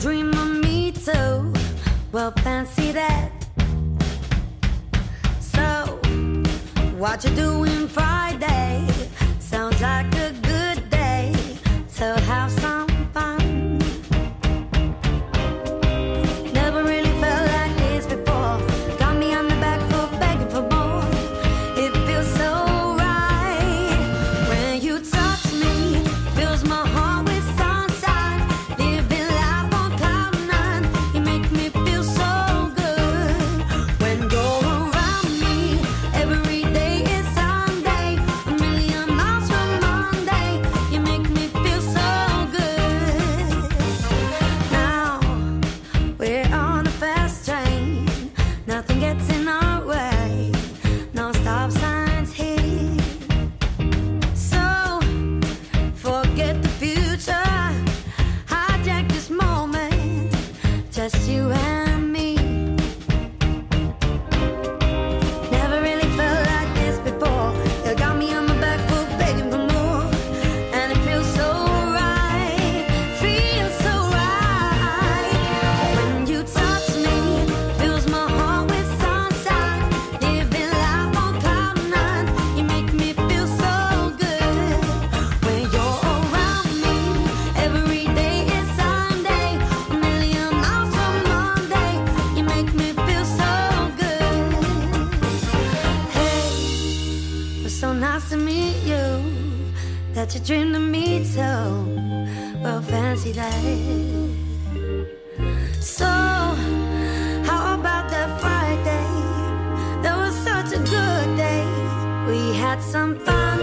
dream of me too. Well, fancy that. So, what you doing Friday? Sounds like a good day to have some fun. Never really felt like this before. Got me on the back foot begging for more. It feels so right when you touch me. Fills my heart with sunshine. Living life on cloud nine. You make me feel so good when you're around me. Every day is Sunday. A million miles from Monday. You make me feel so good. Now we're on a fast train. Nothing gets in our way. No stop signs here. So forget the future. Hijack this moment. Just you and me. Never really felt like this before. You got me on my back foot begging for more. And it feels so right. Feels so right. When you touch me, fills my heart with sunshine. Living life on cloud nine. You make me feel so good when you're around me. Every day is Sunday. A million miles from Monday. You make me feel so good. Hey, it was so nice to meet you. That you dreamed of me too. Well, fancy that. So, how about that Friday? That was such a good day. We had some fun.